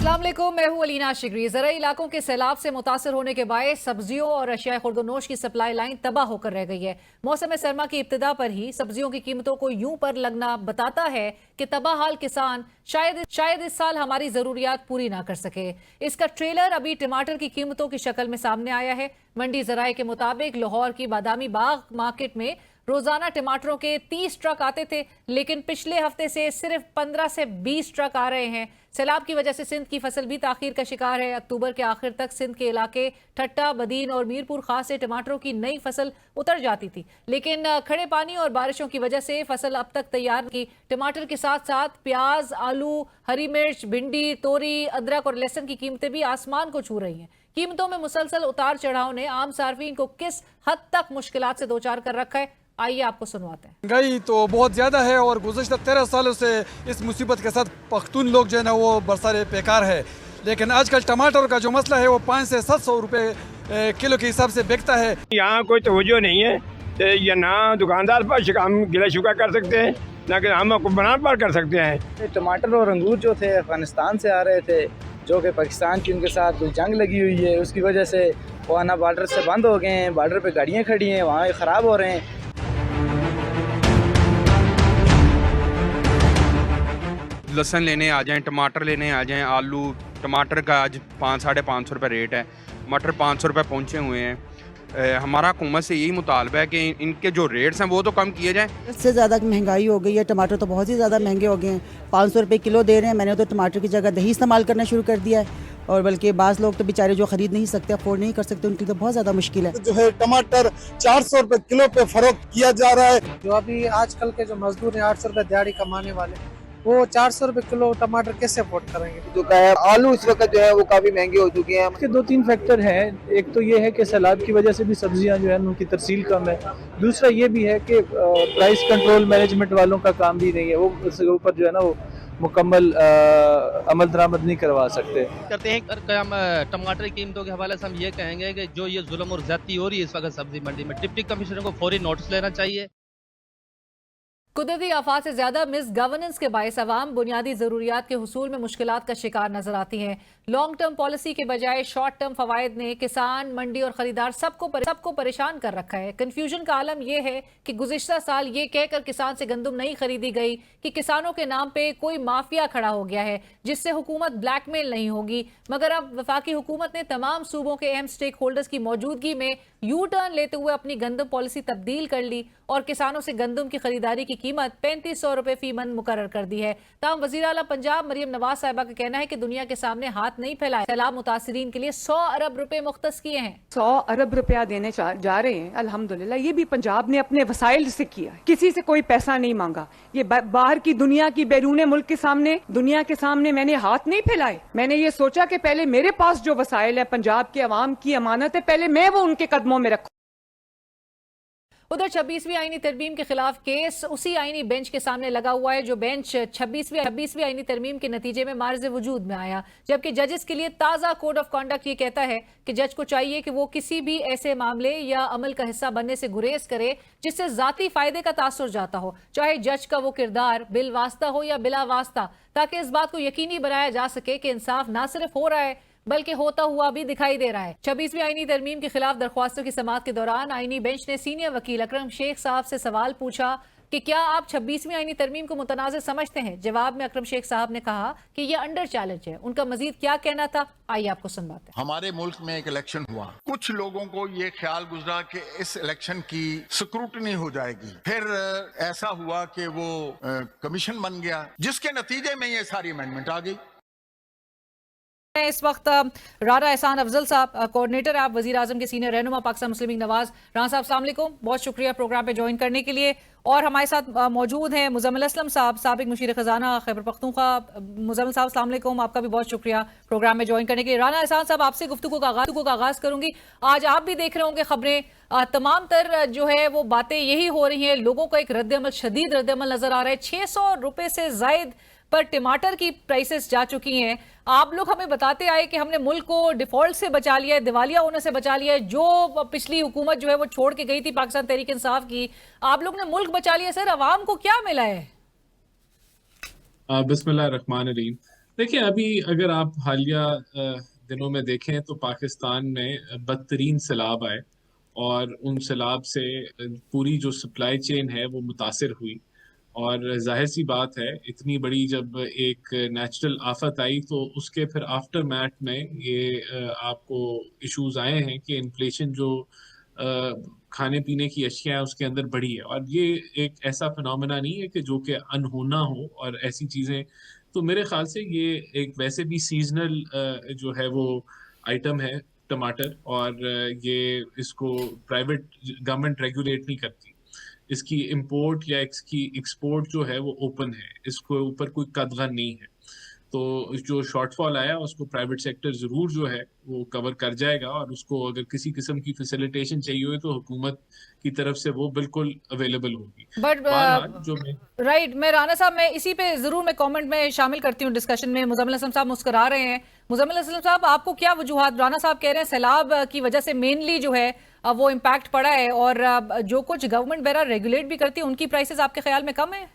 अस्सलाम वालेकुम, मैं हूं अलीना शिगरी। ज़राई इलाकों के सैलाब से मुतासर होने के बायस सब्जियों और अशिया खुर्दनोश की सप्लाई लाइन तबाह होकर रह गई है। मौसम सरमा की इब्तिदा पर ही सब्जियों की कीमतों को यूं पर लगना बताता है कि तबाह हाल किसान शायद इस साल हमारी जरूरियात पूरी ना कर सके। इसका ट्रेलर अभी टमाटर की कीमतों की शक्ल में सामने आया है। मंडी ज़राए के मुताबिक लाहौर की बादामी बाग मार्केट में रोजाना टमाटरों के 30 ट्रक आते थे, लेकिन पिछले हफ्ते से सिर्फ 15 से 20 ट्रक आ रहे हैं। सैलाब की वजह से सिंध की फसल भी ताखीर का शिकार है। अक्टूबर के आखिर तक सिंध के इलाके ठट्टा, बदीन और मीरपुर खास से टमाटरों की नई फसल उतर जाती थी, लेकिन खड़े पानी और बारिशों की वजह से फसल अब तक तैयार की। टमाटर के साथ साथ प्याज, आलू, हरी मिर्च, भिंडी, तोरी, अदरक और लहसुन की कीमतें भी आसमान को छू रही हैं। कीमतों में मुसलसल उतार चढ़ाव ने आम सार्फिन को किस हद तक मुश्किलात से दो चार कर रखा है, आइए आपको सुनवाते हैं। महंगाई तो बहुत ज़्यादा है और गुज़श्ता 13 सालों से इस मुसीबत के साथ पख्तून लोग जो है ना वो बरसारे बेकार है। लेकिन आजकल टमाटर का जो मसला है वो 500 से 700 रुपये किलो के हिसाब से बिकता है। यहाँ कोई तवज्जो नहीं है, या ना दुकानदार पर हम गिला शुका कर सकते हैं, ना कि हम हुक्मरान पर कर सकते हैं। टमाटर और अंगूर जो थे अफगानिस्तान से आ रहे थे, जो कि पाकिस्तान की उनके साथ कोई जंग लगी हुई है, उसकी वजह से वो आना बॉर्डर से बंद हो गए हैं। बॉर्डर पे गाड़ियाँ खड़ी हैं, वहाँ ख़राब हो रहे हैं। लहसुन लेने आ जाएं, टमाटर लेने आ जाएं, आलू टमाटर का आज 500-550 रुपये रेट है, मटर 500 रुपये पहुँचे हुए हैं। हमारा हुकूमत से यही मुतालबा है कि इनके जो रेट्स हैं वो तो कम किए जाएं। इससे ज़्यादा महंगाई हो गई है, टमाटर तो बहुत ही ज़्यादा महंगे हो गए हैं। 500 रुपये किलो दे रहे हैं। मैंने तो टमाटर की जगह दही इस्तेमाल करना शुरू कर दिया है, और बल्कि बाज़ लोग तो बेचारे जो ख़रीद नहीं सकते, अफोर्ड नहीं कर सकते, उनकी तो बहुत ज़्यादा मुश्किल है। जो है टमाटर 400 रुपये किलो पे फरोख्त किया जा रहा है। जो अभी आजकल के जो मजदूर हैं 800 रुपये दिहाड़ी कमाने वाले, वो 400 रुपये किलो टमाटर कैसे अफोर्ड करेंगे? जो है आलू इस वक्त जो है वो काफ़ी महंगे हो चुके हैं। इसके 2-3 फैक्टर हैं। एक तो ये है कि सैलाब की वजह से भी सब्जियां जो है उनकी तरसील कम है। दूसरा ये भी है कि प्राइस कंट्रोल मैनेजमेंट वालों का काम भी नहीं है, वो उसके ऊपर जो है ना वो मुकम्मल अमल दरामद नहीं करवा सकते हैं। टमाटर की कीमतों के हवाले से हम ये कहेंगे कि जो ये जुल्म और ज्यादती हो रही है इस वक्त सब्जी मंडी में, डिप्टी कमिश्नर को फौरी नोटिस लेना चाहिए। कुदरती आफात से ज्यादा मिस गवर्नेंस के बायस अवाम बुनियादी जरूरियात के हुसूल में मुश्किलात का शिकार नजर आती हैं। लॉन्ग टर्म पॉलिसी के बजाय शॉर्ट टर्म फवायद ने किसान, मंडी और खरीदार सबको परेशान कर रखा है। कन्फ्यूजन का आलम यह है कि गुज़िश्ता साल ये कहकर किसान से गंदम नहीं खरीदी गई कि किसानों के नाम पे कोई माफिया खड़ा हो गया है जिससे हुकूमत ब्लैकमेल नहीं होगी, मगर अब वफाकी हुकूमत ने तमाम सूबों के अहम स्टेक होल्डर्स की मौजूदगी में यू टर्न लेते हुए अपनी गंदम पॉलिसी तब्दील कर ली और किसानों से गंदम की खरीदारी की कीमत 3500 रुपए फी मन मुकर्रर कर दी है। ताम वज़ीर आला पंजाब मरियम नवाज साहिबा का कहना है कि दुनिया के सामने हाथ नहीं फैलाए, सैलाब मुतासिरीन के लिए 100 अरब रुपए मुख्तस किए हैं। 100 अरब रुपया देने जा रहे हैं। अल्हम्दुलिल्लाह ये भी पंजाब ने अपने वसाइल से किया, किसी से कोई पैसा नहीं मांगा। ये बाहर की दुनिया की बैरून मुल्क के सामने, दुनिया के सामने मैंने हाथ नहीं फैलाए। मैंने ये सोचा कि पहले मेरे पास जो वसाइल है, पंजाब के अवाम की अमानत है, पहले मैं वो उनके कदमों में रखूं। उधर 26वीं आईनी तरमीम के खिलाफ केस उसी आईनी बेंच के सामने लगा हुआ है जो बेंच 26वीं आईनी तरमीम के नतीजे में मार्ज वजूद में आया, जबकि जजेस के लिए ताज़ा कोड ऑफ कंडक्ट ये कहता है कि जज को चाहिए कि वो किसी भी ऐसे मामले या अमल का हिस्सा बनने से गुरेज करे जिससे जाती फायदे का तासुर जाता हो, चाहे जज का वो किरदार बिल वास्ता हो या बिला वास्ता, ताकि इस बात को यकीनी बनाया जा सके कि इंसाफ ना सिर्फ हो रहा है बल्कि होता हुआ भी दिखाई दे रहा है। 26वीं आईनी तरमीम के खिलाफ दरख्वास्तों की समाअत के दौरान आईनी बेंच ने सीनियर वकील अकरम शेख साहब से सवाल पूछा कि क्या आप 26वीं आईनी तरमीम को मुतनाज़ समझते हैं। जवाब में अकरम शेख साहब ने कहा कि यह अंडर चैलेंज है। उनका मजीद क्या कहना था, आइए आपको सुनवाते हैं। हमारे मुल्क में एक इलेक्शन हुआ, कुछ लोगों को ये ख्याल गुजरा कि इस इलेक्शन की स्क्रूटनी हो जाएगी, फिर ऐसा हुआ कि वो कमीशन बन गया जिसके नतीजे में ये सारी अमेंडमेंट आ गई। इस वक्त राना एहसान अफजल साहब कोऑर्डिनेटर आप वजीर आजम के सीनियर रहनुमा पाकिस्तान मुस्लिम लीग नवाज। राना साहब अस्सलाम वालेकुम, बहुत शुक्रिया प्रोग्राम पे ज्वाइन करने के लिए। और हमारे साथ मौजूद हैं मुजम्मिल असलम साहब, साबिक मुशीर खजाना खैबर पख्तूनख्वा। मुजम्मिल साहब अस्सलाम वालेकुम, आपका भी बहुत शुक्रिया प्रोग्राम में ज्वाइन करने के लिए। राना एहसान साहब, आपसे गुफ्तगू का आगाज करूंगी। आज आप भी देख रहे होंगे खबरें, तमाम तर जो है वो बातें यही हो रही हैं, लोगों का एक रद्दअमल, शदीद रद्दअमल नजर आ रहा है। 600 रुपए से जायद पर टमाटर की प्राइसेस जा चुकी हैं। आप लोग हमें बताते आए कि हमने मुल्क को डिफॉल्ट से बचा लिया है, दिवालिया होने से बचा लिया है, जो पिछली हुकूमत जो है वो छोड़ के गई थी पाकिस्तान तहरीक इंसाफ की। आप लोग ने मुल्क बचा लिया, सर अवाम को क्या मिला है? बिस्मिल्लाहिर्रहमानिर्रहीम। देखिए, अभी अगर आप हालिया दिनों में देखें तो पाकिस्तान में बदतरीन सैलाब आए और उन सैलाब से पूरी जो सप्लाई चेन है वो मुतासिर हुई। और जाहिर सी बात है, इतनी बड़ी जब एक नेचुरल आफत आई तो उसके फिर आफ्टर मैथ में ये आपको इश्यूज आए हैं कि इन्फ्लेशन जो खाने पीने की अशिया है उसके अंदर बढ़ी है। और ये एक ऐसा फिनोमेना नहीं है कि जो कि अनहोना हो और ऐसी चीज़ें। तो मेरे ख्याल से ये एक वैसे भी सीजनल जो है वो आइटम है टमाटर, और ये इसको प्राइवेट गवर्नमेंट रेगुलेट नहीं करती। इसकी इंपोर्ट या इसकी एक्सपोर्ट जो है वो ओपन है, इसको ऊपर कोई कदगन नहीं है। तो जो शॉर्टफॉल आया उसको प्राइवेट सेक्टर जरूर जो है वो कवर कर जाएगा, और उसको अगर किसी किस्म की फैसिलिटेशन चाहिए हो तो हुकूमत की तरफ से वो बिल्कुल अवेलेबल होगी। बट बहरहाल जो मैं राइट, मैं राना साहब, मैं इसी पे जरूर मैं कमेंट में शामिल करती हूँ डिस्कशन में। मुजम्मिल असलम साहब मुस्कुरा रहे हैं। मुजम्मिल असलम साहब, आपको क्या वजूहात, राना साहब कह रहे हैं सैलाब की वजह से मेनली जो है वो इम्पैक्ट पड़ा है, और जो कुछ गवर्नमेंट वगैरह रेगुलेट भी करती है उनकी प्राइसेस आपके ख्याल में कम है?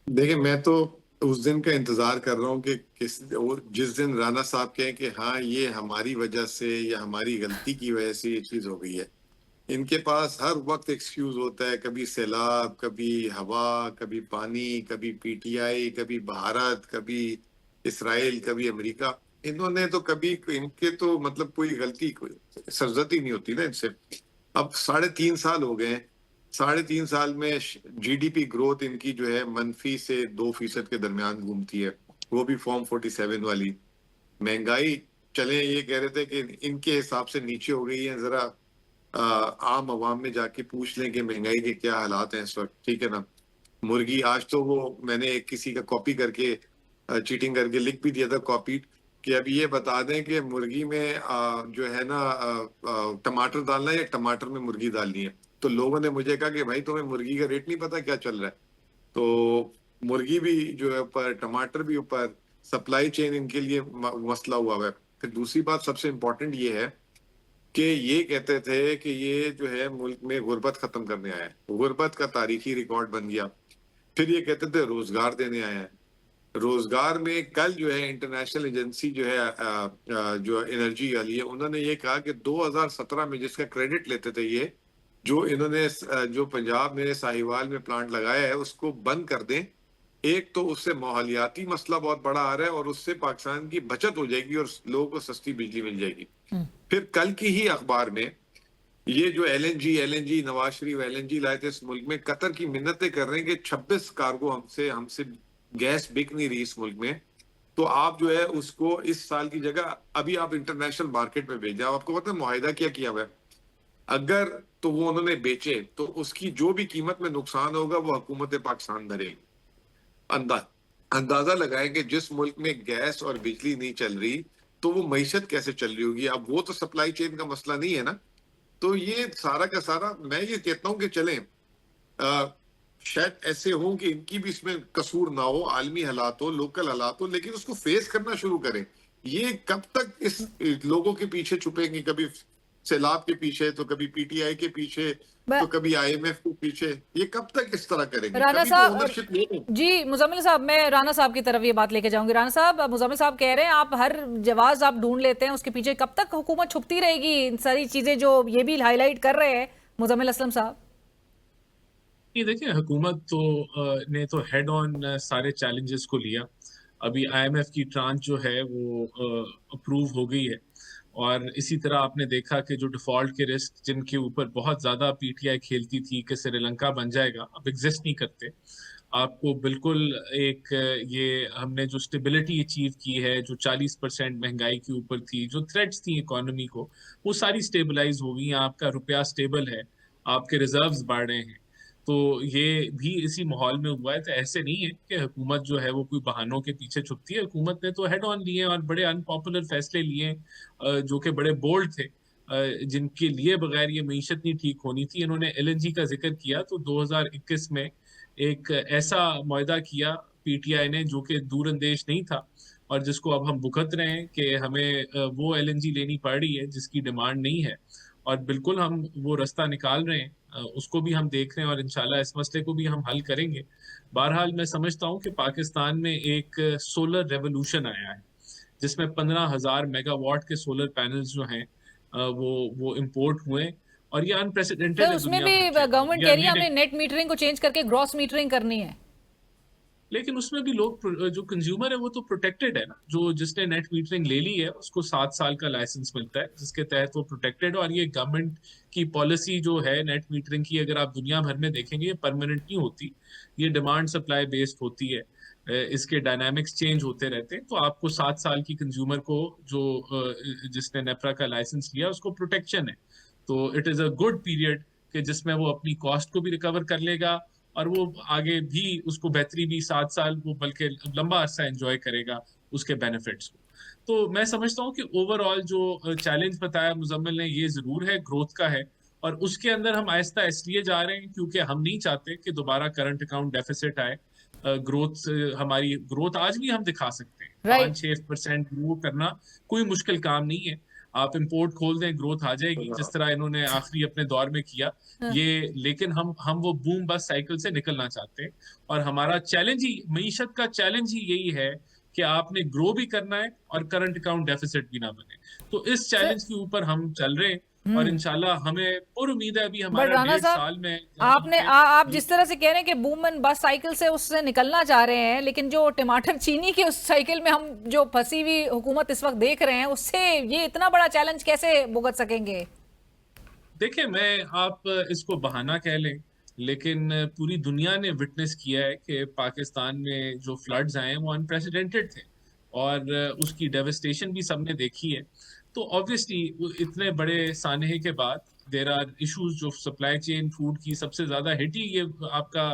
देखिए, मैं तो उस दिन का इंतजार कर रहा हूँ कि जिस दिन राना साहब कहें कि हाँ ये हमारी वजह से या हमारी गलती की वजह से ये चीज हो गई है। इनके पास हर वक्त एक्सक्यूज होता है, कभी सैलाब, कभी हवा, कभी पानी, कभी पीटीआई, कभी भारत, कभी इसराइल, कभी अमेरिका। इन्होंने तो कभी, इनके तो मतलब कोई गलती, कोई सरजती नहीं होती ना इनसे। अब 3.5 साल हो गए हैं। 3.5 साल में जीडीपी ग्रोथ इनकी जो है -से 2% के दरमियान घूमती है, वो भी फॉर्म 47 वाली। महंगाई, चले ये कह रहे थे कि इनके हिसाब से नीचे हो गई है, जरा आम आवाम में जाके पूछ लें कि महंगाई के क्या हालात हैं इस वक्त, ठीक है ना। मुर्गी, आज तो वो मैंने एक किसी का कॉपी करके चीटिंग करके लिख भी दिया था कॉपी, कि अभी ये बता दें कि मुर्गी में जो है ना टमाटर डालना है या टमाटर में मुर्गी डालनी है। तो लोगों ने मुझे कहा कि भाई तुम्हें मुर्गी का रेट नहीं पता क्या चल रहा है। तो मुर्गी भी जो है ऊपर, टमाटर भी ऊपर, सप्लाई चेन इनके लिए मसला हुआ है। फिर दूसरी बात सबसे इम्पोर्टेंट ये है कि ये कहते थे कि ये जो है मुल्क में गुर्बत खत्म करने आया है, गुर्बत का तारीखी रिकॉर्ड बन गया। फिर ये कहते थे रोजगार देने आए हैं। रोजगार में कल जो है इंटरनेशनल एजेंसी जो है जो एनर्जी वाली है, उन्होंने ये कहा कि 2017 में, जिसका क्रेडिट लेते थे ये, जो इन्होंने जो पंजाब में साहिवाल में प्लांट लगाया है उसको बंद कर दें। एक तो उससे माहौलियाती मसला बहुत बड़ा आ रहा है और उससे पाकिस्तान की बचत हो जाएगी और लोगों को सस्ती बिजली मिल जाएगी। फिर कल की ही अखबार में ये जो एलएनजी नवाज शरीफ एलएनजी लाए थे इस मुल्क में, कतर की मिन्नतें कर रहे हैं कि 26 कार्गो हमसे गैस बिक नहीं रही इस मुल्क में, तो आप जो है उसको इस साल की जगह अभी आप इंटरनेशनल मार्केट में भेजा। आपको पता है मुआहिदा क्या किया हुआ है? अगर तो वो उन्होंने बेचे तो उसकी जो भी कीमत में नुकसान होगा वो हुकूमत पाकिस्तान भरेगी। अंदाजा लगाएं कि जिस मुल्क में गैस और बिजली नहीं चल रही तो वो मईशत कैसे चल रही होगी। अब वो तो सप्लाई चेन का मसला नहीं है ना। तो ये सारा का सारा, मैं ये कहता हूं कि चलें, शायद ऐसे हो कि इनकी भी इसमें कसूर ना हो, आलमी हालात हो, लोकल हालात हो, लेकिन उसको फेस करना शुरू करें। ये कब तक इस लोगों के पीछे छुपेंगे, कभी सैलाब के पीछे, तो कभी पीटीआई के पीछे, तो कभी आईएमएफ के पीछे, ये कब तक इस तरह करेंगे? राना साहब जी, मुजम्मिल साहब, मैं राना साहब की तरफ ये बात लेके जाऊंगी। राना साहब, मुजम्मिल साहब कह रहे हैं आप हर जवाब आप ढूंढ लेते हैं, उसके पीछे कब तक हुकूमत छुपती रहेगी? इन सारी चीजें जो ये भी हाईलाइट कर रहे हैं मुजम्मिल असलम साहब। ये देखिए, हुकूमत तो ने तो हेड ऑन सारे चैलेंजेस को लिया। अभी आईएमएफ की ट्रांच जो है वो अप्रूव हो गई है, और इसी तरह आपने देखा कि जो डिफॉल्ट के रिस्क जिनके ऊपर बहुत ज़्यादा पीटीआई खेलती थी कि श्रीलंका बन जाएगा, अब एग्जिस्ट नहीं करते। आपको बिल्कुल एक ये हमने जो स्टेबिलिटी अचीव की है, जो 40% महंगाई के ऊपर थी, जो थ्रेट्स थी इकोनॉमी को, वो सारी स्टेबलाइज हो गई। आपका रुपया स्टेबल है, आपके रिजर्व्स बढ़ रहे हैं। तो ये भी इसी माहौल में हुआ है। तो ऐसे नहीं है कि हुकूमत जो है वो कोई बहानों के पीछे छुपती है। हुकूमत ने तो हेड ऑन लिए और बड़े अनपॉपुलर फैसले लिए जो कि बड़े बोल्ड थे, जिनके लिए बगैर ये मीशत नहीं ठीक होनी थी। इन्होंने एलएनजी का जिक्र किया तो 2021 में एक ऐसा मुआहदा किया पीटीआई ने जो कि दूरअंदेश नहीं था, और जिसको अब हम भुगत रहे हैं कि हमें वो एलएनजी लेनी पड़ रही है जिसकी डिमांड नहीं है। और बिल्कुल हम वो रास्ता निकाल रहे हैं उसको भी हम देख रहे हैं और इंशाल्लाह इस मसले को भी हम हल करेंगे। बहरहाल मैं समझता हूँ कि पाकिस्तान में एक सोलर रेवोल्यूशन आया है जिसमें 15,000 मेगावाट के सोलर पैनल्स जो हैं वो इंपोर्ट हुए और ये अनप्रेसिडेंटेड तो है उसमें दुनिया भी भर के। गवर्नमेंट We कह are रही है हमने needing- नेट मीटरिंग को चेंज करके ग्रॉस मीटरिंग करनी है। लेकिन उसमें भी लोग जो कंज्यूमर है वो तो प्रोटेक्टेड है ना। जो जिसने नेट मीटरिंग ले ली है उसको 7 साल का लाइसेंस मिलता है जिसके तहत वो प्रोटेक्टेड है। और ये गवर्नमेंट की पॉलिसी जो है नेट मीटरिंग की, अगर आप दुनिया भर में देखेंगे ये परमानेंट नहीं होती, ये डिमांड सप्लाई बेस्ड होती है। इसके डायनामिक्स चेंज होते रहते हैं। तो आपको 7 साल की कंज्यूमर को जो जिसने नेपरा का लाइसेंस लिया उसको प्रोटेक्शन है। तो it is a good period कि जिसमें वो अपनी कॉस्ट को भी रिकवर कर लेगा और वो आगे भी उसको बेहतरी भी 7 साल वो बल्कि लंबा अरसा एंजॉय करेगा उसके बेनिफिट्स को। तो मैं समझता हूँ कि ओवरऑल जो चैलेंज बताया मुजम्मिल ने ये जरूर है, ग्रोथ का है। और उसके अंदर हम आहिस्ता इसलिए जा रहे हैं क्योंकि हम नहीं चाहते कि दोबारा करंट अकाउंट डेफिसिट आए। ग्रोथ हमारी ग्रोथ आज भी हम दिखा सकते हैं। 5-6% ग्रो करना कोई मुश्किल काम नहीं है। आप इंपोर्ट खोल दें, ग्रोथ आ जाएगी जिस तरह इन्होंने आखिरी अपने दौर में किया ये। लेकिन हम वो बूम बस साइकिल से निकलना चाहते हैं और हमारा चैलेंज ही, मईशत का चैलेंज ही यही है कि आपने ग्रो भी करना है और करंट अकाउंट डेफिसिट भी ना बने। तो इस चैलेंज के ऊपर हम चल रहे हैं और इंशाल्लाह हमें पूरी उम्मीद है अभी हमारा 1.5 साल में आपने आप जिस तरह से कह रहे हैं कि बूम एंड बस साइकिल से उससे निकलना चाह रहे हैं, लेकिन जो टमाटर चीनी की उस साइकिल में हम जो फंसी हुई हुकूमत इस वक्त देख रहे हैं उससे ये इतना बड़ा चैलेंज कैसे भुगत सकेंगे? देखिए, मैं आप इसको बहाना कह लें लेकिन पूरी दुनिया ने विटनेस किया है कि पाकिस्तान में जो फ्लड्स आए हैं वो अनप्रेसिडेंटेड थे और उसकी डेवस्टेशन भी सबने देखी है। तो ऑब्वियसली इतने बड़े सानहे के बाद देयर आर इश्यूज। जो सप्लाई चेन फूड की सबसे ज्यादा हिट ही ये आपका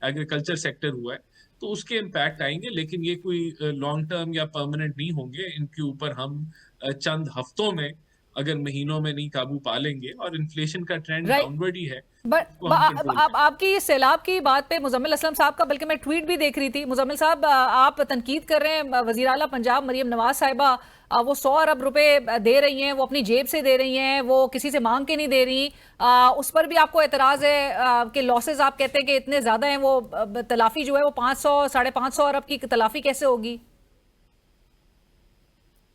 एग्रीकल्चर सेक्टर हुआ है, तो उसके इम्पैक्ट आएंगे। लेकिन ये कोई लॉन्ग टर्म या परमानेंट नहीं होंगे। इनके ऊपर हम चंद हफ्तों में अगर महीनों में नहीं काबू पा लेंगे और इन्फ्लेशन का ट्रेंड डाउनवर्ड ही है। आपकी सैलाब की बात पे मुजम्मिल असलम साहब का बल्कि मैं ट्वीट भी देख रही थी। मुजम्मिल साहब, आप तनकीद कर रहे हैं वज़ीर आला पंजाब मरियम नवाज साहिबा, वो 100 अरब रुपए दे रही हैं, वो अपनी जेब से दे रही हैं, वो किसी से मांग के नहीं दे रही। उस पर भी आपको एतराज है कि लॉसेज आप कहते हैं कि इतने ज्यादा हैं, वो तलाफी जो है वो 500-550 अरब की तलाफी कैसे होगी?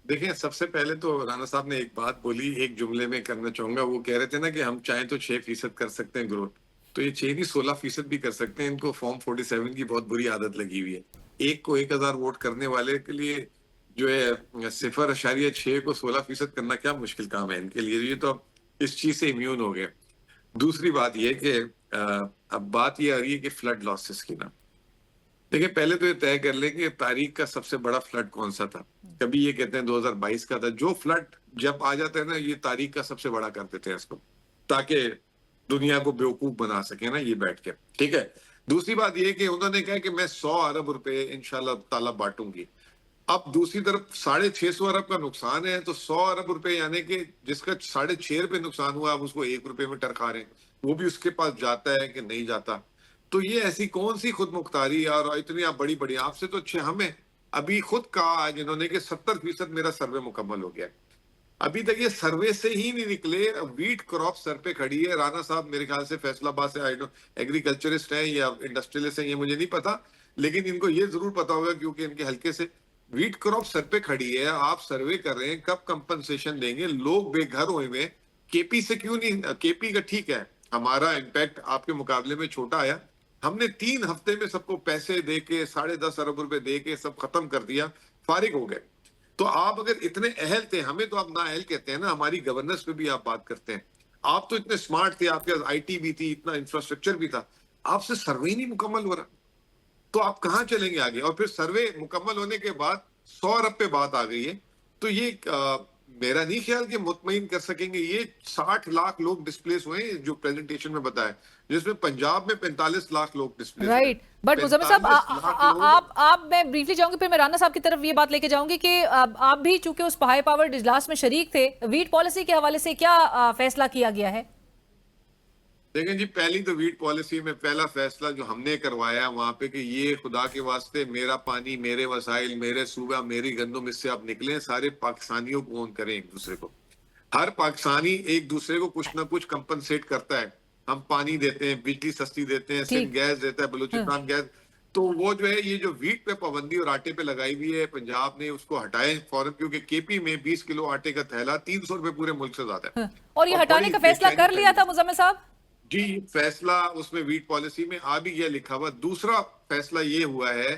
देखिए, सबसे पहले तो राना साहब ने एक बात बोली, एक जुमले में करना चाहूंगा। वो कह रहे थे ना कि हम चाहें तो 6% कर सकते हैं ग्रोथ, तो ये 6 नहीं 16% भी कर सकते हैं। इनको फॉर्म 47 की बहुत बुरी आदत लगी हुई है। एक को 1000 वोट करने वाले के लिए जो है 0.6 को 16% करना क्या मुश्किल काम है इनके लिए। ये तो अब इस चीज से इम्यून हो गए। दूसरी बात ये कि अब बात ये आ रही है कि फ्लड लॉसेस की ना। देखिए, पहले तो ये तय कर लें कि तारीख का सबसे बड़ा फ्लड कौन सा था। कभी ये कहते हैं 2022 का था। जो फ्लड जब आ जाता है ना, ये तारीख का सबसे बड़ा कर देते हैं इसको, ताकि दुनिया को बेवकूफ बना सके ना ये बैठ के। ठीक है। दूसरी बात ये कि उन्होंने कहा कि मैं 100 अरब रुपए इंशाल्लाह ताला बांटूंगी। अब दूसरी तरफ 650 अरब का नुकसान है, तो 100 अरब रुपए यानी कि जिसका 6.5 रुपए नुकसान हुआ, आप उसको 1 रुपए में टरखा रहे हैं। वो भी उसके पास जाता है कि नहीं जाता। तो ये ऐसी कौन सी खुद मुख्तारी और इतनी आप बड़ी बड़ी, आपसे तो अच्छे हमें अभी खुद कहा आज इन्होंने कि 70% मेरा सर्वे मुकम्मल हो गया। अभी तक ये सर्वे से ही नहीं निकले। वीट क्रॉप सर पे खड़ी है। राना साहब मेरे ख्याल से फैसलाबाद से एग्रीकल्चरिस्ट हैं या इंडस्ट्रियलिस्ट हैं, ये मुझे नहीं पता, लेकिन इनको ये जरूर पता होगा क्योंकि इनके हल्के से वीट क्रॉप सर पे खड़ी है। आप सर्वे कर रहे हैं, कब कंपनसेशन देंगे? लोग बेघर हुए में केपी से क्यों नहीं? केपी का ठीक है, हमारा इम्पैक्ट आपके मुकाबले में छोटा आया। हमने 3 हफ्ते में सबको पैसे दे के 10.5 अरब रुपए दे के सब खत्म कर दिया, फारिग हो गए। तो आप अगर इतने अहल थे, हमें तो आप ना अहल कहते हैं ना, हमारी गवर्नेंस पे भी आप बात करते हैं। आप तो इतने स्मार्ट थे, आपके पास आईटी भी थी, इतना इंफ्रास्ट्रक्चर भी था, आपसे सर्वे ही नहीं मुकम्मल हो रहा, तो आप कहाँ चलेंगे आगे? और फिर सर्वे मुकम्मल होने के बाद 100 अरब पे बात आ गई है। तो ये मेरा नहीं ख्याल कि मुतमईन कर सकेंगे। ये 60 लाख लोग डिस्प्लेस हुए हैं जो प्रेजेंटेशन में बताया, जिसमें पंजाब में 45 लाख लोग डिस्प्लेस। राइट, बट मुजम्मिल साहब आप मैं ब्रीफली जाऊंगी, फिर मैं राना साहब की तरफ ये बात लेके जाऊंगी कि आप भी चूंकि उस हाई पावर्ड इजलास में शरीक थे, वीट पॉलिसी के हवाले से क्या फैसला किया गया है? देखें जी, पहली तो वीट पॉलिसी में पहला फैसला जो हमने करवाया वहां पे कि ये खुदा के वास्ते मेरा पानी, मेरे वसाइल, मेरे सूबा, मेरी गंदम, इससे आप निकलें, सारे पाकिस्तानियों को ओन करें एक दूसरे को। हर पाकिस्तानी एक दूसरे को कुछ ना कुछ कंपनसेट करता है। हम पानी देते हैं, बिजली सस्ती देते हैं, सिंध गैस देता है, बलूचिस्तान गैस। तो वो जो है ये जो वीट पे पाबंदी और आटे पे लगाई हुई है, पंजाब ने उसको हटाए फौरन, क्योंकि केपी में 20 किलो आटे का थैला 300 रुपए पूरे मुल्क से ज्यादा है। और ये हटाने का फैसला कर लिया था मुजम्मिल साहब? जी, फैसला उसमें वीट पॉलिसी में आ भी गया लिखा हुआ। दूसरा फैसला ये हुआ है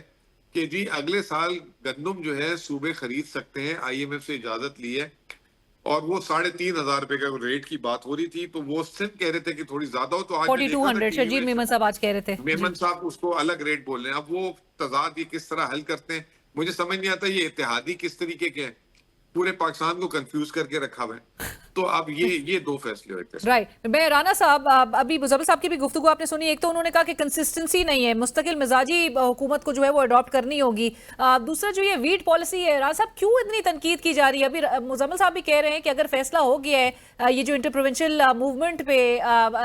कि जी अगले साल गंदम जो है सूबे खरीद सकते हैं, IMF से इजाजत ली है। और वो 3,500 रुपए का रेट की बात हो रही थी, तो वो सिर्फ कह रहे थे कि थोड़ी ज्यादा हो, तो आज 4200 शर्जील मेमन साहब आज कह रहे थे। मेमन साहब उसको अलग रेट बोल रहे हैं। अब वो तजाद ये किस तरह हल करते हैं मुझे समझ नहीं आता। ये इत्तेहादी किस तरीके के हैं, पूरे पाकिस्तान को कंफ्यूज करके रखा हुआ है। तो अब ये दो फैसले हुए थे। राइट। मैं राना साहब, अभी मुजम्मिल साहब की भी गुफ्तगू आपने सुनी। एक तो उन्होंने कहा कि कंसिस्टेंसी नहीं है, मुस्तकिल मिजाजी हुकूमत को जो है वो अडॉप्ट करनी होगी। दूसरा जो ये वीट पॉलिसी है, राना साहब क्यों इतनी तनकीद की जा रही है? अभी मुजम्मिल साहब भी कह रहे हैं कि अगर फैसला हो गया है ये जो इंटर प्रोविंशियल मूवमेंट पे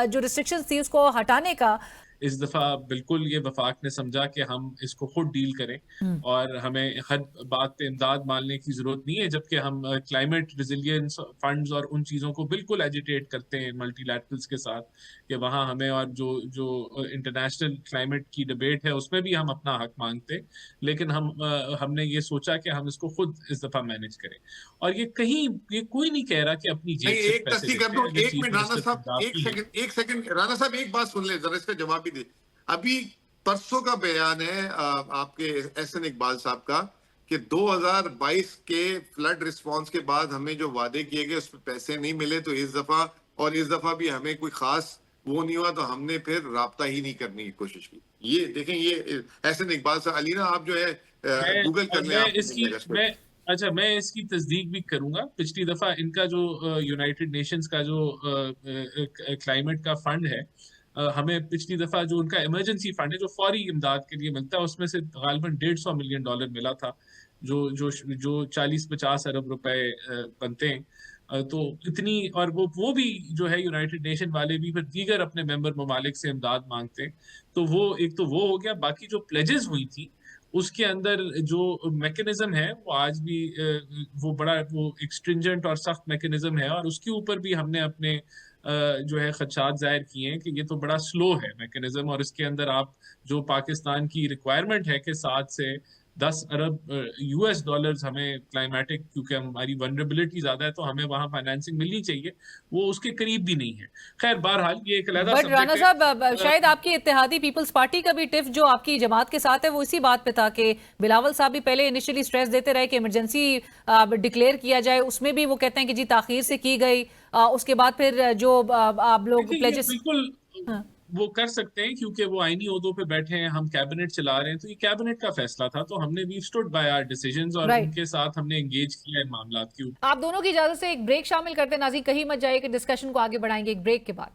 जो रिस्ट्रिक्शंस थी उसको हटाने का, इस दफा बिल्कुल ये वफाक ने समझा कि हम इसको खुद डील करें और हमें हर बात पे इमदाद मांगने की जरूरत नहीं है, जबकि हम क्लाइमेट रिजिलियंस फंड्स और उन चीज़ों को बिल्कुल एजिटेट करते हैं मल्टीलैटरल्स के साथ कि वहाँ हमें, और जो इंटरनेशनल क्लाइमेट की डिबेट है उसमें भी हम अपना हक मांगते हैं। लेकिन हमने ये सोचा कि हम इसको खुद इस दफा मैनेज करें। और ये कोई नहीं कह रहा कि अपनी जेब से एक पैसे कर दो, देते हैं। एक मिनट राना साहब, एक सेकंड राना साहब, एक बात सुन ले जरा, इसका जवाब भी दे। अभी परसों का बयान है आपके एहसन इकबाल साहब का कि 2022 के फ्लड रिस्पांस के बाद हमें जो वादे किए गए उसमें पैसे नहीं मिले, तो इस दफा भी हमें कोई खास वो नहीं हुआ, तो हमने फिर राब्ता ही नहीं करने की कोशिश की। ये देखें, ये एहसन इकबाल साहब, अलीना आप जो है गूगल कर लें। मैं इसकी तस्दीक भी करूंगा। पिछली दफा इनका जो यूनाइटेड नेशंस का जो क्लाइमेट का फंड है, हमें पिछली दफा जो उनका इमरजेंसी फंड है जो फौरी इमदाद के लिए मिलता है, उसमें से गालिबन $150 मिलियन मिला था, जो 40-50 अरब रुपए बनते हैं। तो इतनी, और वो भी जो है यूनाइटेड नेशन वाले भी फिर दीगर अपने मेंबर ममालिक से इमदाद मांगते हैं। तो वो एक तो वो हो गया। बाकी जो प्लेजेस हुई थी उसके अंदर जो मैकेनिज्म है वो आज भी वो एक स्ट्रिंजेंट और सख्त मैकेनिज्म है, और उसके ऊपर भी हमने अपने जो है खदशात जाहिर किए हैं कि ये तो बड़ा स्लो है मैकेनिज्म। और इसके अंदर आप जो पाकिस्तान की रिक्वायरमेंट है कि 7 से 10 अरब US डॉलर्स हमें क्लाइमेटिक, क्योंकि हमारी वनरेबिलिटी ज्यादा है तो हमें वहां फाइनेंसिंग मिलनी चाहिए, वो उसके करीब भी नहीं है। खैर बहरहाल ये एक अलग बट राना साहब, शायद आपकी इत्तेहादी पीपल्स पार्टी का भी टिफ जो आपकी जमात के साथ है वो इसी बात पे था कि बिलावल साहब भी पहले इनिशियली स्ट्रेस देते रहे कि इमरजेंसी डिक्लेयर किया जाए, उसमें भी वो कहते हैं कि जी ताखीर से की गई। उसके बाद फिर जो आप लोग प्लेजेस बिल्कुल वो कर सकते हैं क्योंकि वो आईनी ओहदों पे बैठे हैं, हम कैबिनेट चला रहे हैं, तो ये कैबिनेट का फैसला था, तो हमने we stood by our decisions और उनके साथ हमने एंगेज किया इन मामलात के ऊपर। आप दोनों की इजाजत से एक ब्रेक शामिल करते हैं। नाज़रीन कहीं मत जाइए कि डिस्कशन को आगे बढ़ाएंगे एक ब्रेक के बाद।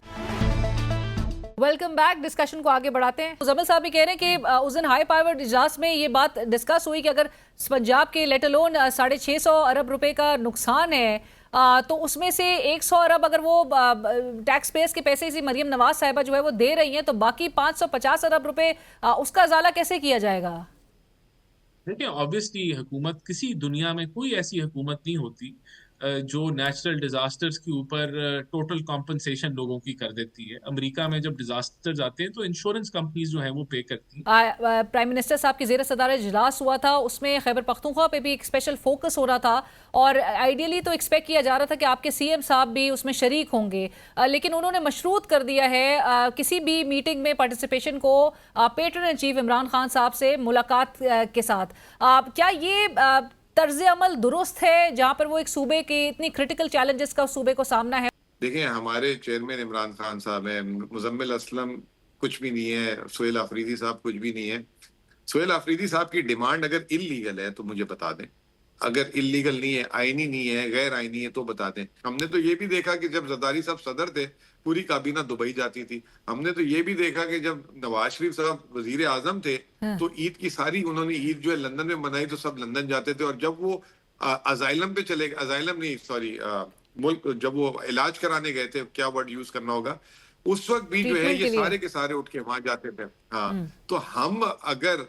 Welcome back. डिस्कशन को आगे बढ़ाते हैं। मुजम्मिल साहब भी कह रहे हैं कि उस दिन हाई पावर्ड इजलास में ये बात डिस्कस हुई कि अगर पंजाब के लेट अलोन 650 अरब रुपए का नुकसान है तो उसमें से 100 अरब अगर वो टैक्स पेयर्स के पैसे इसी मरियम नवाज साहिबा जो है वो दे रही हैं, तो बाकी 550 अरब रुपए उसका इजाला कैसे किया जाएगा? देखिए, ऑब्वियसली हुकूमत, किसी दुनिया में कोई ऐसी हुकूमत नहीं होती जो नेचुरल डिजास्टर्स के ऊपर टोटल कॉम्पनसेशन लोगों की कर देती है। अमेरिका में जब डिजास्टर्स आते हैं तो इंश्योरेंस कंपनीज जो है वो पे करती हैं। प्राइम मिनिस्टर साहब की ज़ेर सदारत इजलास हुआ था, उसमें खैबर पख्तूनख्वा पे भी एक स्पेशल फोकस हो रहा था और आइडियली तो एक्सपेक्ट किया जा रहा था कि आपके CM साहब भी उसमें शरीक होंगे, लेकिन उन्होंने मशरूत कर दिया है किसी भी मीटिंग में पार्टिसिपेशन को patron in chief Imran Khan साहब से मुलाकात के साथ। क्या ये तर्ज अमल दुरुस्त है जहां पर वो एक सूबे के इतनी क्रिटिकल चैलेंजेस का सूबे को सामना है? देखिए, हमारे चेयरमैन इमरान खान साहब है, मुजम्मिल असलम कुछ भी नहीं है, सुहेल आफरीदी साहब कुछ भी नहीं है। सुहेल आफरीदी साहब की डिमांड अगर इल्लीगल है तो मुझे बता दें, अगर इल्लीगल नहीं है, आईनी नहीं है, गैर आईनी है तो बता दें। हमने तो ये भी देखा कि जब जरदारी साहब सदर थे पूरी काबीना दुबई जाती थी। हमने तो ये भी देखा कि जब नवाज शरीफ साहब वजीर आजम थे तो ईद की सारी उन्होंने ईद जो है लंदन में मनाई, तो सब लंदन जाते थे। और जब वो अजाइलम पे चले, अजाइलम नहीं सॉरी मुल्क, जब वो इलाज कराने गए थे, क्या वर्ड यूज करना होगा, उस वक्त भी जो है ये सारे के सारे उठ के वहां जाते थे। हाँ, तो हम अगर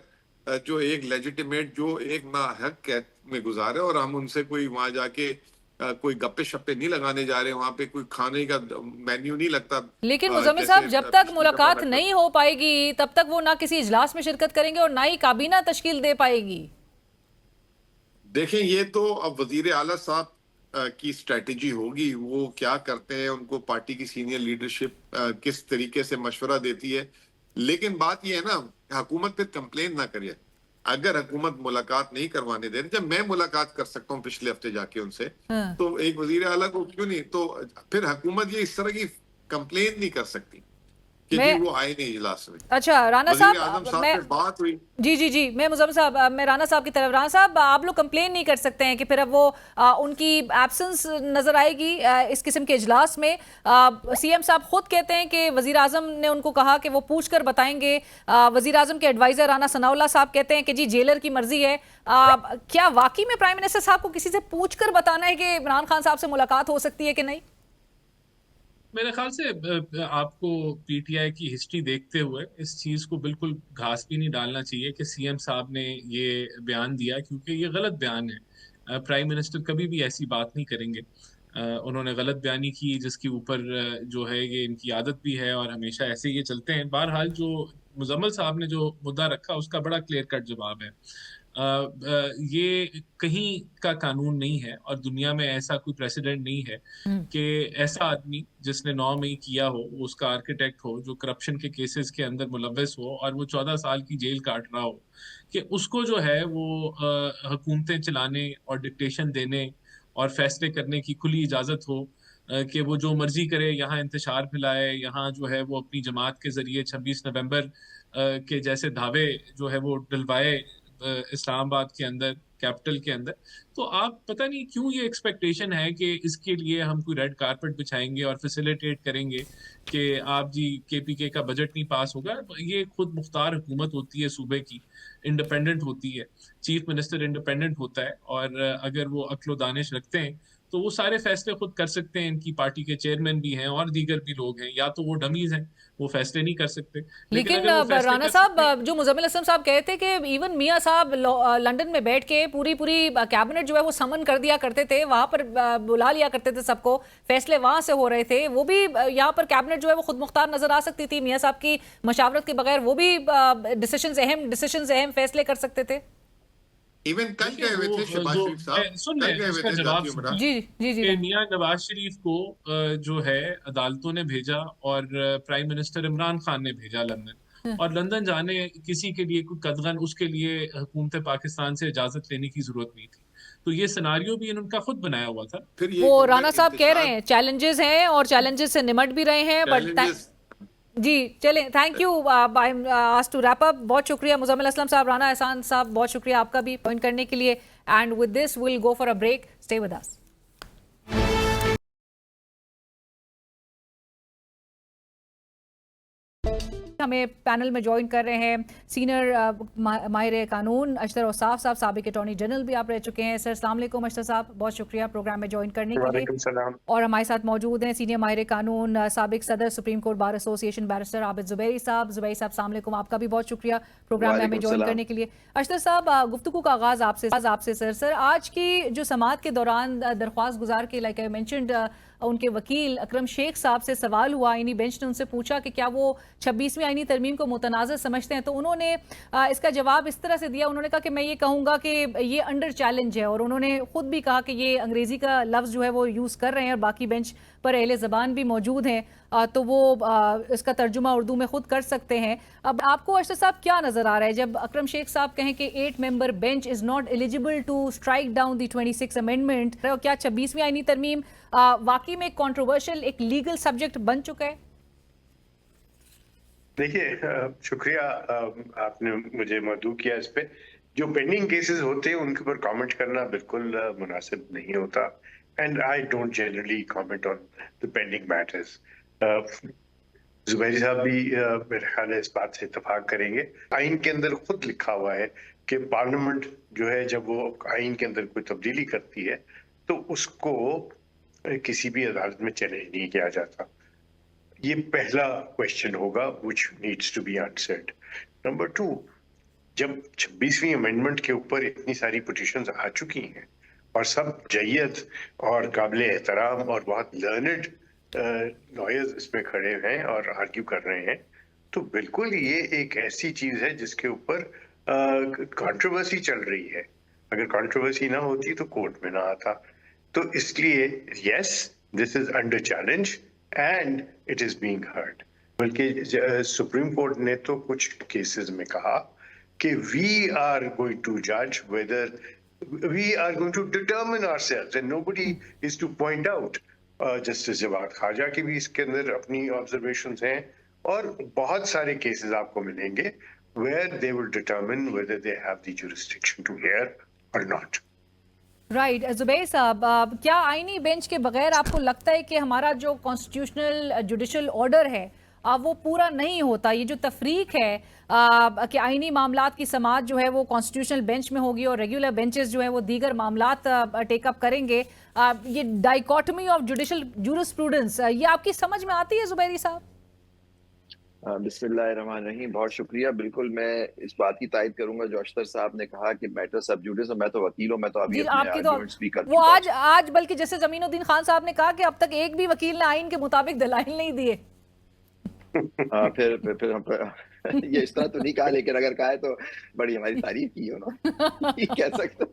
जो एक लेजिटिमेट, जो एक नाहक कैद में गुजारे और हम उनसे कोई वहां जाके कोई गप्पे शप्पे नहीं लगाने जा रहे, वहाँ पे कोई खाने का मेन्यू नहीं लगता। लेकिन मुजम्मिल साहब, जब तक मुलाकात नहीं हो पाएगी तब तक वो ना किसी इजलास में शिरकत करेंगे और ना ही काबीना तश्कील दे पाएगी। देखें, ये तो अब वजीर आला साहब की स्ट्रेटेजी होगी, वो क्या करते हैं, उनको पार्टी की सीनियर लीडरशिप किस तरीके से मशवरा देती है। लेकिन बात ये है ना, हुकूमत पे कंप्लेन ना करिए। अगर हुकूमत मुलाकात नहीं करवाने दे रही, जब मैं मुलाकात कर सकता हूँ पिछले हफ्ते जाके उनसे, तो एक वजीर आला को क्यों नहीं? तो फिर हुकूमत ये इस तरह की कंप्लेन नहीं कर सकती कि वो आए नहीं इजलास में। अच्छा राना साहब, बात हुई जी मैं मुजम्मिल साहब, मैं राना साहब की तरफ। राना साहब, आप लोग कंप्लेन नहीं कर सकते हैं कि फिर अब वो उनकी एब्सेंस नजर आएगी इस किस्म के इजलास में? सीएम साहब खुद कहते हैं कि वजीर आजम ने उनको कहा कि वो पूछ कर बताएंगे। वजीर आजम के एडवाइजर राना सनाउल्लाह साहब कहते हैं कि जी जेलर की मर्जी है। क्या वाकई में प्राइम मिनिस्टर साहब को किसी से पूछ कर बताना है कि इमरान खान साहब से मुलाकात हो सकती है कि नहीं? मेरे ख्याल से आपको पीटीआई की हिस्ट्री देखते हुए इस चीज को बिल्कुल घास भी नहीं डालना चाहिए कि सीएम साहब ने ये बयान दिया, क्योंकि ये गलत बयान है। प्राइम मिनिस्टर कभी भी ऐसी बात नहीं करेंगे। उन्होंने गलत बयानी की जिसके ऊपर जो है ये इनकी आदत भी है और हमेशा ऐसे ये चलते हैं। बहरहाल जो मुजम्मिल साहब ने जो मुद्दा रखा उसका बड़ा क्लियर कट जवाब है। ये कहीं का कानून नहीं है और दुनिया में ऐसा कोई प्रेसिडेंट नहीं है कि ऐसा आदमी जिसने 9 मई किया हो, वो उसका आर्किटेक्ट हो, जो करप्शन के केसेस के अंदर मुलव्वस हो और वो 14 साल की जेल काट रहा हो, कि उसको जो है वो हुकूमतें चलाने और डिक्टेशन देने और फैसले करने की खुली इजाजत हो, कि वो जो मर्जी करे, यहाँ इंतशार फैलाए, यहाँ जो है वो अपनी जमात के जरिए 26 नवंबर के जैसे धावे जो है वो डलवाए इस्लामाबाद के अंदर, कैपिटल के अंदर। तो आप पता नहीं क्यों ये एक्सपेक्टेशन है कि इसके लिए हम कोई रेड कारपेट बिछाएंगे और फैसिलिटेट करेंगे कि आप जी केपीके का बजट नहीं पास होगा। ये खुद मुख्तार हुकूमत होती है सूबे की, इंडिपेंडेंट होती है, चीफ मिनिस्टर इंडिपेंडेंट होता है और अगर वो अक्ल दानिश रखते हैं तो वो सारे फैसले खुद कर सकते हैं। इनकी पार्टी के चेयरमैन भी हैं और दीगर भी लोग हैं, या तो वो डमीज हैं, वो फैसले नहीं कर सकते। लेकिन राना साहब, जो मुजम्मिल असलम साहब कहते कि इवन मियां साहब लंदन में बैठ के पूरी कैबिनेट जो है वो समन कर दिया करते थे, वहां पर बुला लिया करते थे सबको, फैसले वहां से हो रहे थे। वो भी यहाँ पर कैबिनेट जो है वो खुद मुख्तार नजर आ सकती थी, मियां साहब की मशावरत के बगैर वो भी अहम फैसले कर सकते थे। इवन कल गए हुए थे शहबाज शरीफ साहब, सुन ले इसका जवाब। जी मियां नवाज शरीफ को जो है अदालतों ने भेजा और प्राइम मिनिस्टर इमरान खान ने भेजा लंदन, और लंदन जाने किसी के लिए कोई कदगन उसके लिए हुकूमत पाकिस्तान से इजाजत लेने की जरूरत नहीं थी। तो ये सिनारियो भी इनका खुद बनाया हुआ था। वो राना साहब कह रहे हैं चैलेंजेस हैं और चैलेंजेस से निमट भी रहे हैं, बट जी चलें, thank you. I am asked to wrap up. बहुत शुक्रिया मुजम्मिल असलम साहब, राना एहसान साहब, बहुत शुक्रिया आपका भी पॉइंट करने के लिए। And with this will go for a break, stay with us. हमें पैनल में ज्वाइन कर रहे हैं सीनियर माहिर कानून अशतर औसाफ साहब, साबिक अटॉर्नी जनरल भी आप रह चुके हैं। सर अस्सलाम वालेकुम अशतर साहब, बहुत शुक्रिया प्रोग्राम में ज्वाइन करने के लिए। और हमारे साथ मौजूद हैं सीनियर माहिर कानून साबिक सदर supreme Court Bar association barrister Abid Zubairi साहब। जुबैरी साहब अस्सलाम वालेकुम, आपका भी बहुत शुक्रिया प्रोग्राम में हमें ज्वाइन करने के लिए। अशतर साहब, गुफ्तगू का आगाज आपसे सर आज की जो समाअत के दौरान दरख्वास्त गुजार के लाइक आई मेंशन्ड उनके वकील अकरम शेख साहब से सवाल हुआ, आईनी बेंच ने उनसे पूछा कि क्या वो 26वीं आईनी तरमीम को मुतनाज़िर समझते हैं, तो उन्होंने इसका जवाब इस तरह से दिया। उन्होंने कहा कि मैं ये कहूँगा कि ये अंडर चैलेंज है, और उन्होंने खुद भी कहा कि ये अंग्रेज़ी का लफ्ज़ जो है वो यूज़ कर रहे हैं और बाकी बेंच पर अहले ज़बान भी मौजूद हैं, तो वो इसका तर्जुमा उर्दू में खुद कर सकते हैं। अब आपको अशतर साहब क्या नज़र आ रहा है जब अकरम शेख साहब कहें कि 8 member bench is not eligible to strike down the 26 amendment, क्या 26वीं आईनी तरमीम वाकई में कंट्रोवर्शियल एक लीगल सब्जेक्ट बन चुका है? देखिए, शुक्रिया आपने मुझे मदऊ किया इस पे। जो पेंडिंग केसेस होते हैं उनके ऊपर कमेंट करना बिल्कुल मुनासिब नहीं होता, and I don't generally comment on the pending matters. Zubairi साहब भी मेरे ख्याल है इस बात से इत्तेफाक करेंगे। आइन के अंदर खुद लिखा हुआ है कि पार्लियामेंट जो है जब वो आइन के अंदर कोई तब्दीली करती है तो उसको किसी भी अदालत में चैलेंज नहीं किया जाता। ये पहला क्वेश्चन होगा which needs to be answered. Number 2, जब 26वीं अमेंडमेंट के ऊपर इतनी सारी पिटीशंस आ चुकी हैं और सब जय्यद और काबिल एहतराम और बहुत लर्नड लॉयर्स इसमें खड़े हैं और आर्ग्यू कर रहे हैं, तो बिल्कुल ये एक ऐसी चीज है जिसके ऊपर कंट्रोवर्सी चल रही है। अगर कंट्रोवर्सी ना होती तो कोर्ट में ना आता। तो इसलिए yes, this is under challenge and it is being heard. बल्कि सुप्रीम कोर्ट ने तो कुछ केसेस में कहा कि वी आर गोइंग टू जज whether we are going to determine ourselves and nobody is to point out. Justice Jawad Khawaja की भी इसके अंदर अपनी ऑब्जर्वेशंस हैं और बहुत सारे केसेस आपको मिलेंगे where they will determine whether they have the jurisdiction to hear or not. Right Zubair साहब, क्या आईनी बेंच के बगैर आपको लगता है कि हमारा जो कॉन्स्टिट्यूशनल जुडिशल ऑर्डर है वो पूरा नहीं होता? ये जो तफरीक है कि आईनी मामलात की समाअत जो है वो कॉन्स्टिट्यूशनल बेंच में होगी और रेगुलर बेंचेस जो है वो दीगर मामलात टेकअप करेंगे, ये डाइकोटमी ऑफ जुडिशल जूरिस्प्रूडेंस, ये आपकी समझ में आती है जुबैरी साहब? बिस्मिल्लाहिर्रहमानिर्रहीम, बहुत शुक्रिया। बिल्कुल मैं इस बात की तायद करूंगा जो अख्तर साहब ने कहा कि मैटर सब जुडिस, मैं तो वकील हूं, मैं तो अभी आपकी तो वो आज बल्कि जैसे जमीनुद्दीन खान साहब ने कहा कि अब तक एक भी वकील ने आइन के मुताबिक दलाइल नहीं दिए। फिर हम ये इस तरह तो नहीं कहा, लेकिन अगर कहा है तो बड़ी हमारी तारीफ की है ना, कह सकते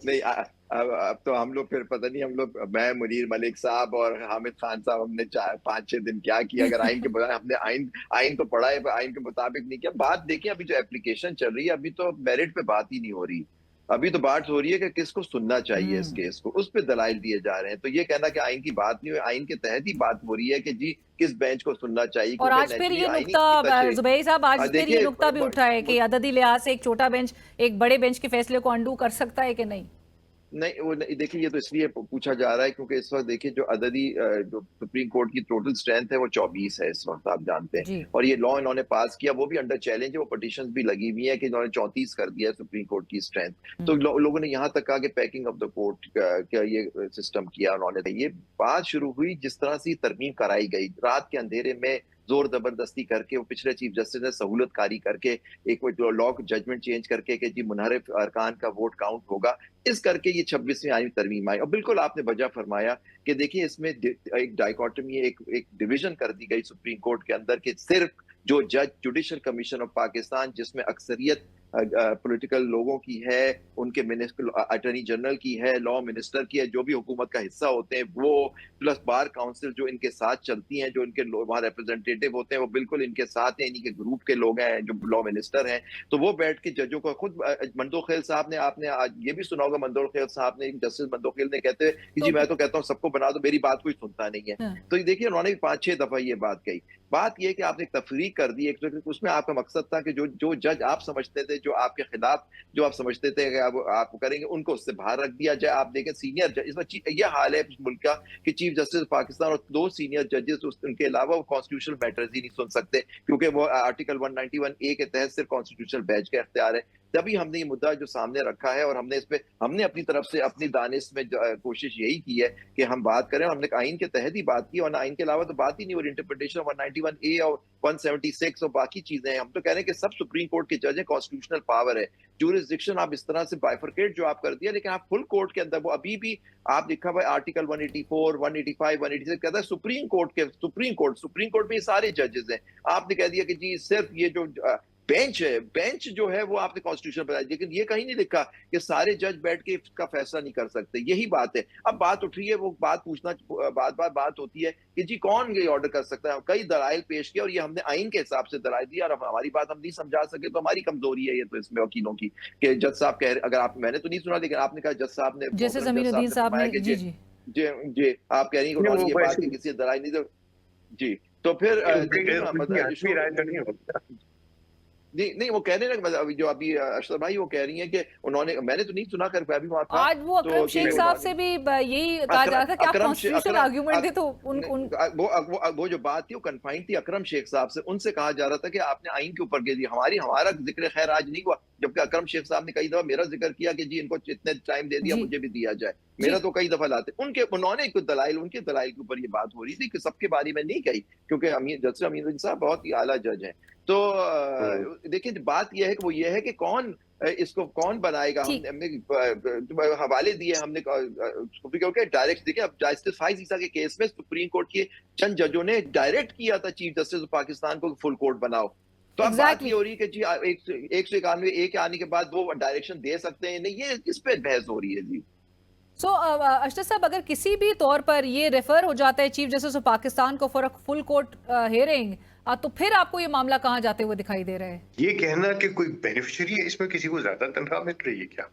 नहीं। अब तो हम लोग फिर पता नहीं, हम लोग मैं, मुनीर मलिक साहब और हामिद खान साहब, हमने 5-6 दिन क्या किया अगर आइन के बजाय हमने आइन तो पढ़ा है, आइन के मुताबिक नहीं किया। बात देखिए, अभी जो एप्लीकेशन चल रही है अभी तो मेरिट पे बात ही नहीं हो रही, अभी तो बात हो रही है कि किसको सुनना चाहिए इस केस को, उस पे दलाइल दिए जा रहे हैं। तो ये कहना कि आइन की बात नहीं हुई, आइन के तहत ही बात हो रही है कि जी किस बेंच को सुनना चाहिए। और आज फिर ये नुक्ता जुबैर साहब, आज फिर ये नुक्ता भी उठा है कि अददी लिहाज से एक छोटा बेंच एक बड़े बेंच के फैसले को अंडू कर सकता है कि नहीं? नहीं, वो देखिए, ये तो इसलिए पूछा जा रहा है क्योंकि इस वक्त देखिए जो अददी जो सुप्रीम कोर्ट की टोटल स्ट्रेंथ है वो 24 है इस वक्त, आप जानते हैं। और ये लॉ इन्होंने पास किया वो भी अंडर चैलेंज है, वो पिटीशंस भी लगी हुई है कि इन्होंने 34 कर दिया है सुप्रीम कोर्ट की स्ट्रेंथ। तो लोगों ने यहाँ तक कहा कि पैकिंग ऑफ द कोर्ट का ये सिस्टम किया उन्होंने। ये बात शुरू हुई जिस तरह से तरमीम कराई गई, रात के अंधेरे में जोर जबरदस्ती करके वो पिछले चीफ जस्टिस ने सहूलत कारी करके एक लॉ जजमेंट चेंज करके कि जी मुनहरिफ अरकान का वोट काउंट होगा, इस करके ये 26वीं आईनी तरमीम आई। और बिल्कुल आपने वजह फरमाया कि देखिए इसमें एक डाइकोटमी, एक डिवीजन कर दी गई सुप्रीम कोर्ट के अंदर कि सिर्फ जो जज जुडिशल कमीशन ऑफ पाकिस्तान जिसमें अक्सरियत पॉलिटिकल लोगों की है, उनके मिनिस्टर अटॉर्नी जनरल की है, लॉ मिनिस्टर की है, जो भी हुकूमत का हिस्सा होते हैं वो, प्लस बार काउंसिल जो इनके साथ चलती हैं, जो इनके वहाँ रिप्रेजेंटेटिव होते हैं वो बिल्कुल इनके साथ हैं, इन्हीं के ग्रुप के लोग हैं जो लॉ मिनिस्टर हैं। तो वो बैठ के जजों को खुद मंदोर खेल साहब ने, आपने आज ये भी सुना होगा, मंदोर खेल साहब ने, जस्टिस मंदोर खेल ने कहते हैं कि जी मैं तो कहता हूँ सबको बना दो, मेरी बात कोई सुनता नहीं है। तो ये देखिए उन्होंने भी 5-6 दफा ये बात कही। बात यह कि आपने एक तफरीक कर दी, एक उसमें आपका मकसद था कि जो जज आप समझते थे, जो आपके खिलाफ जो आप समझते थे कि आप करेंगे, उनको उससे बाहर रख दिया जाए। आप देखें सीनियर जज, इसमें यह हाल है मुल्क का कि चीफ जस्टिस पाकिस्तान और 2 सीनियर जजेस, उनके अलावा वो कॉन्स्टिट्यूशनल मैटर्स ही नहीं सुन सकते क्योंकि वो आर्टिकल 191A के तहत सिर्फ कॉन्स्टिट्यूशनल बेंच का इख्तियार है। तभी हमने ये मुद्दा जो सामने रखा है और हमने इस पे हमने अपनी तरफ से अपनी दानिश में कोशिश यही की है कि हम बात करें, हमने आइन के तहत ही बात की और आइन के अलावा तो बात ही नहीं, और इंटरप्रिटेशन 191A और 176 और बाकी चीजें हैं। हम तो कह रहे हैं कि सब सुप्रीम कोर्ट के जज है, कॉन्स्टिट्यूशनल पावर है, ज्यूरिसडिक्शन आप इस तरह से बाइफरकेट जो आप कर दिया, लेकिन आप फुल कोर्ट के अंदर वो अभी भी आप लिखा हुआ आर्टिकल 184, 185, 186 कहता है सुप्रीम कोर्ट में ये सारे जजेस हैं। आपने कह दिया कि जी सिर्फ ये जो बेंच है, बेंच जो है वो आपने कॉन्स्टिट्यूशन बनाया, लेकिन ये कहीं नहीं लिखा कि सारे जज बैठ के इसका फैसला नहीं कर सकते। यही बात है। अब बात उठ रही है, वो बात पूछना बात होती है कि जी कौन ये ऑर्डर कर सकता है। कई दलाइल पेश किया और ये हमने आइन के हिसाब से दलाइल दिया और हमारी बात हम नहीं समझा सके तो हमारी कमजोरी है ये तो इसमें वकीलों की कि जज साहब कह रहे, अगर आप, मैंने तो नहीं सुना लेकिन आपने कहा जज साहब ने, जैसे जमीनुद्दीन साहब ने, जी जी जी आप कह रही हैं ये बात किसी दलाइल नहीं जी, तो फिर नहीं वो कह रहे हैं जो अभी अशरफ भाई वो कह रही हैं कि उन्होंने, मैंने तो नहीं सुना कर मैं भी वहां था, आज वो अकरम शेख साहब से भी यही कहा जा रहा था कि आप कॉन्स्टिट्यूशनल आर्गुमेंट दे, तो वो जो बात थी वो कन्फाइंड थी अकरम शेख साहब से। उनसे कहा जा रहा था कि आपने आइन के ऊपर गिर, हमारा जिक्र खैर आज नहीं हुआ, जबकि अकरम शेख साहब ने कई दफा मेरा जिक्र किया कि जी इनको इतने टाइम दे दिया, मुझे भी दिया जाए, मेरा तो कई दफा लाते। उन्होंने कुछ दलाइल, उनके दलाइल के ऊपर ये बात हो रही थी कि सबके बारे में नहीं कही क्योंकि जस्टिस अमीनुद्दीन साहब बहुत ही आला जज हैं। तो देखिए बात यह है कि वो ये है कि कौन इसको कौन बनाएगा? हमने हवाले दिए, हमने क्योंकि डायरेक्ट देखिए, अब जस्टिस फाइज ईसा के केस में सुप्रीम कोर्ट के चंद जजों ने डायरेक्ट किया था चीफ जस्टिस पाकिस्तान को फुल कोर्ट बनाओ। तो अब बात ये हो रही है कि जी 191 ए के आने के बाद वो डायरेक्शन दे सकते हैं नहीं, ये इस पे बहस हो रही है जी। अशरफ साहब, अगर किसी भी तौर पर ये रेफर हो जाता है चीफ जस्टिस ऑफ पाकिस्तान को फॉर फुल कोर्ट हियरिंग, तो फिर आपको ये मामला कहाँ जाते हुए दिखाई दे रहा है? ये कहना कि कोई बेनिफिशियरी है, इसमें किसी को ज्यादा तनख्वाह मिल रही है क्या?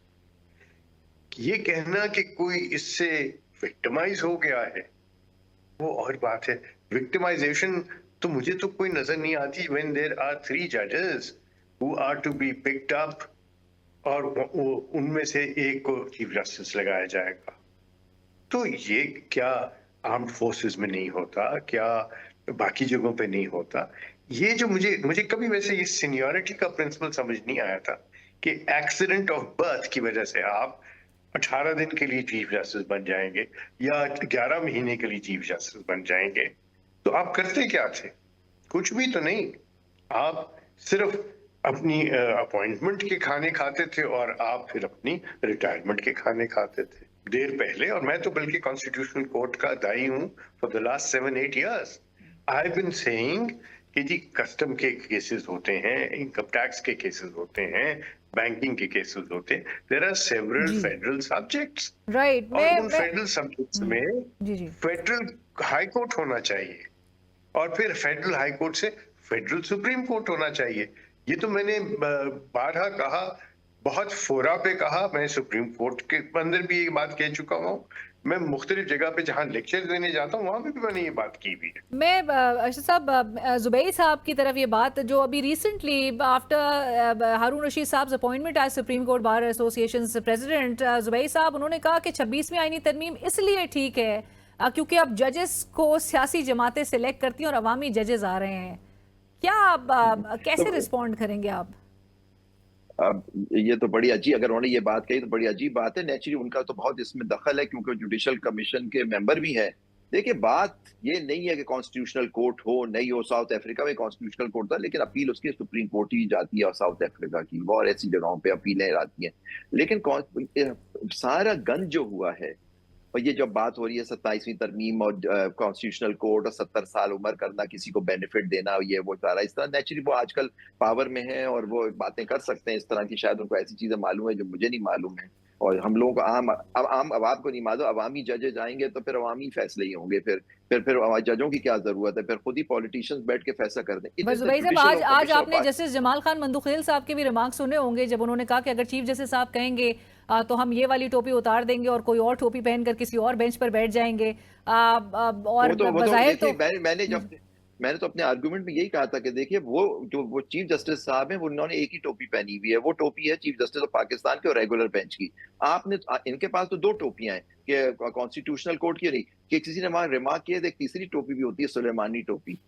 ये कहना कि कोई इससे विक्टिमाइज हो गया है, वो और बात है। विक्टिमाइजेशन तो मुझे तो कोई नजर नहीं आती व्हेन देयर आर 3 जजेस who are to be picked up और उनमें से एक को चीफ जस्टिस लगाया जाएगा। तो ये क्या आर्म्ड फोर्सेस में नहीं होता, क्या बाकी जगहों पे नहीं होता? ये जो मुझे कभी वैसे ये सीनियरिटी का प्रिंसिपल समझ नहीं आया था कि एक्सीडेंट ऑफ बर्थ की वजह से आप 18 दिन के लिए चीफ जस्टिस बन जाएंगे या 11 महीने के लिए चीफ जस्टिस बन जाएंगे। तो आप करते क्या थे? कुछ भी तो नहीं। आप सिर्फ अपनी अपॉइंटमेंट के खाने खाते थे और आप फिर अपनी रिटायरमेंट के खाने खाते थे देर पहले। और मैं तो बल्कि कॉन्स्टिट्यूशनल कोर्ट का दाई हूं for the last 7-8 years. I have been saying कि जी कस्टम के केसेस होते हैं, इनकम टैक्स के केसेस होते हैं, बैंकिंग के केसेस होते हैं, there are several federal subjects, right. और उन फेडरल सब्जेक्ट्स में फेडरल हाई कोर्ट होना चाहिए और फिर फेडरल हाई कोर्ट से फेडरल सुप्रीम कोर्ट होना चाहिए। ये तो मैंने बारहा कहा, बहुत फोरा पे कहा, मैं सुप्रीम कोर्ट के अंदर भी ये बात कह चुका हूँ, मैं मुख्तलिफ जगह पे जहाँ लेक्चर देने जाता हूँ वहां पे भी मैंने ये बात की भी है। मैं अशरफ साहब, जुबैर साहब की तरफ ये बात जो अभी रिसेंटली आफ्टर हारून रशीद साहब appointment as Supreme Court Bar Association president, Zubair साहब उन्होंने कहा कि 26वीं आईनी तरमीम इसलिए ठीक है क्योंकि अब जजेस को सियासी जमातें सिलेक्ट करती हैं और अवामी जजेस आ रहे हैं। क्या आप कैसे रिस्पॉन्ड करेंगे आप? अब ये तो बड़ी अजीब, अगर उन्होंने ये बात कही तो बड़ी अजीब बात है। नेचुरली उनका तो बहुत इसमें दखल है क्योंकि जुडिशल कमीशन के मेंबर भी हैं। देखिए बात ये नहीं है कि कॉन्स्टिट्यूशनल कोर्ट हो नहीं हो, साउथ अफ्रीका में कॉन्स्टिट्यूशनल कोर्ट था लेकिन अपील उसकी सुप्रीम कोर्ट ही जाती है और साउथ अफ्रीका की और ऐसी जगहों पे अपीलें आती हैं। लेकिन सारा गंज जो हुआ है और ये जब बात हो रही है 27वीं तरमीम और कॉन्स्टिट्यूशनल कोर्ट और 70 साल उम्र करना, किसी को बेनिफिट देना, ये वो सारा इस तरह, नेचुरली वो आजकल पावर में है और वो बातें कर सकते हैं इस तरह की। शायद उनको ऐसी चीजें मालूम है जो मुझे नहीं मालूम है और हम लोगों को आम आवाम को नहीं मालूम। अवामी जजेज आएंगे तो फिर अवामी फैसले ही होंगे। फिर जजों की क्या जरूरत है? फिर खुद ही पॉलिटिशियंस बैठ के फैसला कर दें। आज आपने जस्टिस जमाल खान मंदुखेल साहब के भी रिमार्क सुने होंगे जब उन्होंने कहा कि अगर चीफ जस्टिस साहब कहेंगे तो हम ये वाली टोपी उतार देंगे और कोई और टोपी पहनकर किसी और बेंच पर बैठ जाएंगे। और बज़ाहिर तो मैंने तो अपने आर्गुमेंट में यही कहा था कि देखिए वो चीफ जस्टिस साहब हैं, उन्होंने एक ही टोपी पहनी हुई है। वो टोपी है चीफ जस्टिस ऑफ पाकिस्तान के और रेगुलर बेंच की। आपने इनके पास तो 2 टोपियां हैं कि कॉन्स्टिट्यूशनल कोर्ट की नहीं, कि किसी ने वहां रिमार्क किया एक तीसरी टोपी भी होती है, सुलेमानी टोपी।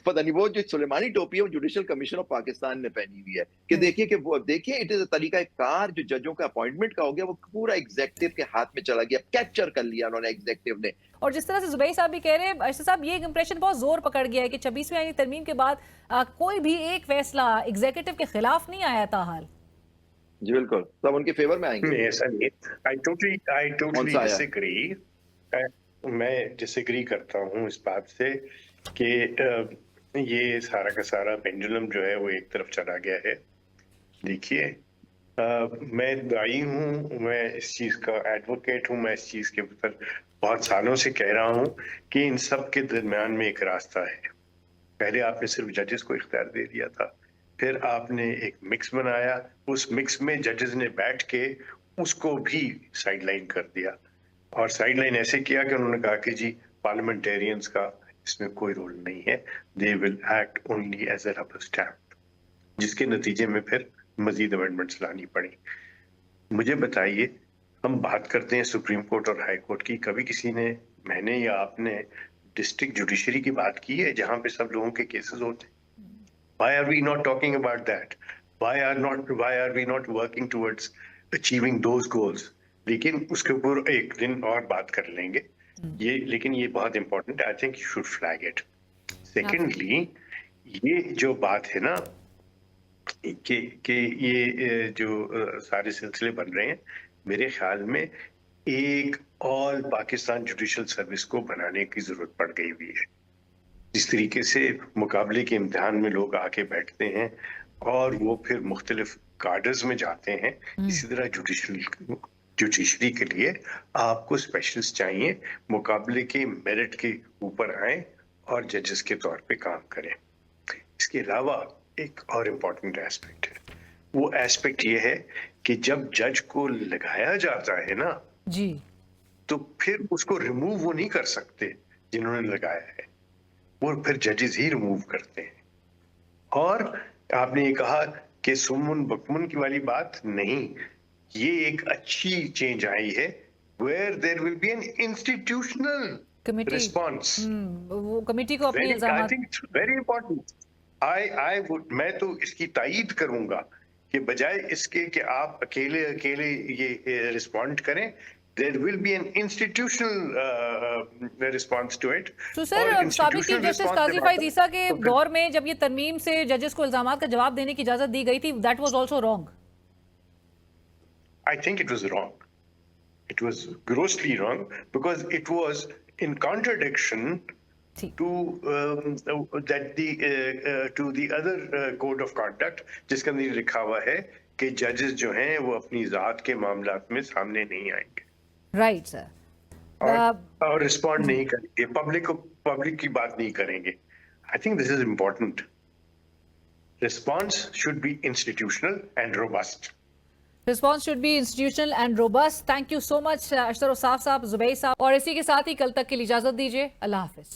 पता नहीं वो जो सुलेमानी टोपी है वो जुडिशल कमीशन ऑफ पाकिस्तान ने पहनी हुई है कि देखिए इट इज अ तरीका कार जो जजों का अपॉइंटमेंट का हो गया वो पूरा एग्जीक्यूटिव के हाथ में चला गया, कैप्चर कर लिया उन्होंने एग्जीक्यूटिव ने। और जिस तरह से जुबैर साहब भी कह रहे हैं अशरफ साहब, ये इंप्रेशन बहुत जोर पकड़ गया है कि 26वीं आईनी तरमीम के बाद कोई भी एक फैसला एग्जीक्यूटिव के खिलाफ नहीं आया था हाल। जी बिल्कुल, सब उनके फेवर में आएंगे। नहीं ऐसा नहीं, आई टोटली डिसएग्री। मैं डिसएग्री करता हूँ इस बात से कि ये सारा का सारा पेंडुलम जो है वो एक तरफ चला गया है। देखिए मैं दाई हूँ, मैं इस चीज का एडवोकेट हूँ, मैं इस चीज के ऊपर बहुत सालों से कह रहा हूँ कि इन सब के दरमियान में एक रास्ता है। पहले आपने सिर्फ जजेस को इख्तियार दे दिया था, फिर आपने एक मिक्स बनाया, उस मिक्स में जजेस ने बैठ के उसको भी साइडलाइन कर दिया और साइडलाइन ऐसे किया कि उन्होंने कहा कि जी पार्लियामेंटेरियंस का इसमें कोई रोल नहीं है, they will act only as a rubber stamp, जिसके नतीजे में फिर मजीद अमेंडमेंट्स लानी पड़ी। मुझे बताइए, हम बात करते हैं सुप्रीम कोर्ट और हाई कोर्ट की, कभी किसी ने, मैंने या आपने डिस्ट्रिक्ट जुडिशरी की बात की है जहां पे सब लोगों के केसेस होते हैं? Why are we not talking about that? Why are we not working towards achieving those goals? लेकिन उसके ऊपर एक दिन और बात कर लेंगे ये, लेकिन ये बहुत important, I think you should flag it. Secondly, ये जो बात है ना कि ये जो सारे सिलसिले बन रहे हैं, मेरे ख्याल में एक ऑल पाकिस्तान जुडिशल सर्विस को बनाने की जरूरत पड़ गई हुई है। जिस तरीके से मुकाबले के इम्तिहान में लोग आके बैठते हैं और वो फिर मुख्तलिफ कार्डर्स में जाते हैं, इसी तरह जुडिशरी के लिए आपको स्पेशलिस्ट चाहिए, मुकाबले के मेरिट के ऊपर आए और जजेस के तौर पे काम करें। इसके अलावा एक और इम्पोर्टेंट एस्पेक्ट है, वो एस्पेक्ट ये है कि जब जज को लगाया जाता है ना जी, तो फिर उसको रिमूव वो नहीं कर सकते जिन्होंने लगाया है, वो फिर जजेस ही रिमूव करते हैं। और आपने ये कहा कि सुमन बकमुन की वाली बात नहीं, ये एक अच्छी चेंज आई है where there will be an institutional response. वो कमेटी को अपने इल्जाम, I think it's very important. मैं तो इसकी तायीद करूंगा कि बजाय इसके कि आप अकेले ये रिस्पॉन्ड करें, there will be an institutional response to it. तो सर, साबिक चीफ जस्टिस काजी फाइज ईसा के दौर में जब ये तरमीम से जजेस को इल्जामात का जवाब देने की इजाजत दी गई थी, that was also wrong. I think it was wrong. It was grossly wrong because it was in contradiction to the other code of conduct जिसके अंदर लिखा हुआ है कि जजेस जो हैं वो अपनी जात के मामलात में सामने नहीं आएंगे। राइट सर, और रिस्पॉन्ड नहीं करेंगे, पब्लिक की बात नहीं करेंगे। I think this is important. Response should be institutional and robust. Response should be institutional and robust. Thank you so much Ashtar साहब, जुबैर साहब, और इसी के साथ ही कल तक के लिए इजाजत दीजिए। अल्लाह हाफिज।